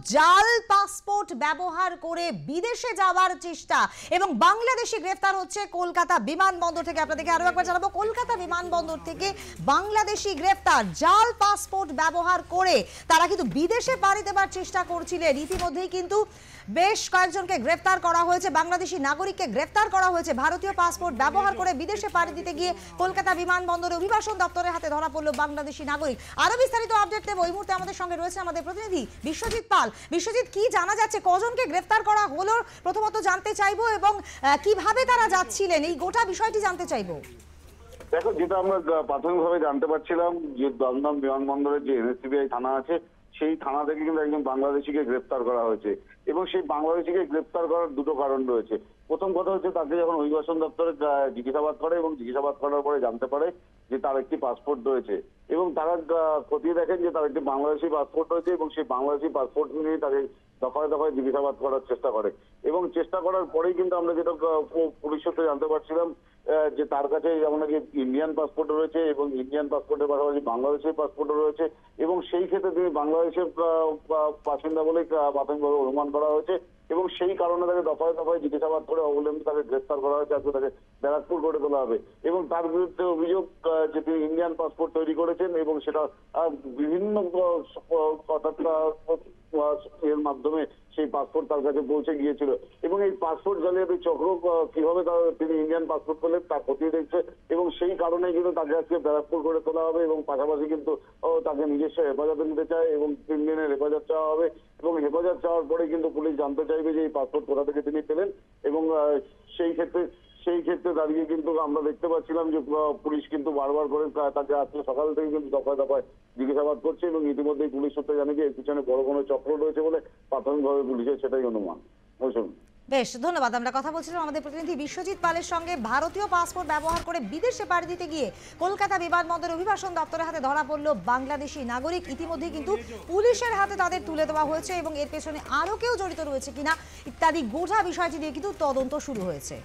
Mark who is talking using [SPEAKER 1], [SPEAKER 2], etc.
[SPEAKER 1] জাল পাসপোর্ট ব্যবহার করে বিদেশে যাওয়ার চেষ্টা এবং বাংলাদেশি গ্রেফতার হচ্ছে কলকাতা বিমানবন্দর থেকে। আপনাদেরকে আরো একবার জানাবো, কলকাতা বিমানবন্দর থেকে বাংলাদেশি গ্রেফতার। জাল পাসপোর্ট ব্যবহার করে তারা কিন্তু বিদেশে পাড়ি দেবার চেষ্টা করছিলেন। ইতিমধ্যেই কিন্তু বেশ কয়েকজনকে গ্রেফতার করা হয়েছে, বাংলাদেশি নাগরিককে গ্রেফতার করা হয়েছে। ভারতীয় পাসপোর্ট ব্যবহার করে বিদেশে পাড়ি দিতে গিয়ে কলকাতা বিমানবন্দরে অভিবাসন দপ্তরের হাতে ধরা পড়ল বাংলাদেশি নাগরিক। আরো বিস্তারিত আপডেট দেব। এই মুহূর্তে আমাদের সঙ্গে রয়েছে আমাদের প্রতিনিধি বিশ্বজিৎ পাল। বিশ্বজিৎ, কি জানা যাচ্ছে, কজনকে গ্রেফতার করা হলো প্রথমত জানতে চাইবো এবং কিভাবে তারা যাচ্ছিলেন এই গোটা বিষয়টি জানতে চাইবো।
[SPEAKER 2] দেখো, যেটা আমরা প্রাথমিকভাবে জানতে পারছিলাম যে দমদম বিমানবন্দরের যে এনএসসিবিআই থানা আছে সেই থানা থেকে কিন্তু একজন বাংলাদেশিকে গ্রেপ্তার করা হয়েছে এবং সেই বাংলাদেশিকে গ্রেপ্তার করার দুটো কারণ রয়েছে। প্রথম কথা হচ্ছে, তাকে যখন অভিবাসন দপ্তরে জিজ্ঞাসাবাদ করে এবং জিজ্ঞাসাবাদ করার পরে জানতে পারে যে তার একটি পাসপোর্ট রয়েছে এবং তারা খতিয়ে দেখেন যে তার একটি বাংলাদেশি পাসপোর্ট রয়েছে এবং সেই বাংলাদেশি পাসপোর্ট নিয়ে তাকে দফায় দফায় জিজ্ঞাসাবাদ করার চেষ্টা করে এবং চেষ্টা করার পরেই কিন্তু আমরা যেটা পুলিশ সূত্রে জানতে পারছিলাম যে তার কাছে যেমন নাকি ইন্ডিয়ান পাসপোর্ট রয়েছে এবং ইন্ডিয়ান পাসপোর্টের পাশাপাশি বাংলাদেশের পাসপোর্ট রয়েছে এবং সেই ক্ষেত্রে তিনি বাংলাদেশের বাসিন্দা বলে প্রাথমিকভাবে অনুমান করা হয়েছে এবং সেই কারণে তাকে দফায় দফায় জিজ্ঞাসাবাদ করে অবলম্বনে তাকে গ্রেফতার করা হয়েছে। আজকে তাকে ব্যারাকপুর করে তোলা হবে এবং তার বিরুদ্ধে অভিযোগ যে তিনি ইন্ডিয়ান পাসপোর্ট তৈরি করেছেন এবং সেটা বিভিন্ন এর মাধ্যমে সেই পাসপোর্ট তার কাছে পৌঁছে গিয়েছিল এবং এই পাসপোর্ট জালিয়াতি চক্র কিভাবে তিনি ইন্ডিয়ান পাসপোর্ট পেলেন তা খতিয়ে দেখছে এবং সেই কারণে কিন্তু তাকে আজকে ব্যারাকপুর করে তোলা হবে এবং পাশাপাশি কিন্তু তাকে নিজস্ব হেফাজতে নিতে চায় এবং 3 দিনের হেফাজত চাওয়া হবে এবং হেফাজত চাওয়ার পরে কিন্তু পুলিশ জানতে চাইবে যে এই পাসপোর্ট কোথা থেকে তিনি পেলেন এবং সেই ক্ষেত্রে দাঁড়িয়ে কিন্তু আমরা দেখতে পাচ্ছিলাম যে পুলিশ কিন্তু বারবার করে তাকে আজকে সকাল থেকে কিন্তু দফায় দফায় জিজ্ঞাসাবাদ করছে এবং ইতিমধ্যেই পুলিশ সূত্রে জানে যে এর পিছনে বড় কোনো চক্র রয়েছে বলে প্রাথমিকভাবে পুলিশের সেটাই অনুমান।
[SPEAKER 1] বেশ, ধন্যবাদ। আমরা কথা বলছিলাম আমাদের প্রতিনিধি বিশ্বজিৎ পালের সঙ্গে। ভারতীয় পাসপোর্ট ব্যবহার করে বিদেশে পাড়ি দিতে গিয়ে কলকাতা বিমানবন্দর অভিবাসন দপ্তরের হাতে ধরা পড়ল বাংলাদেশি নাগরিক। ইতিমধ্যেই কিন্তু পুলিশের হাতে তাদের তুলে দেওয়া হয়েছে এবং এর পেছনে আরো কেউ জড়িত রয়েছে কিনা ইত্যাদি গোটা বিষয়টি নিয়ে কিন্তু তদন্ত শুরু হয়েছে।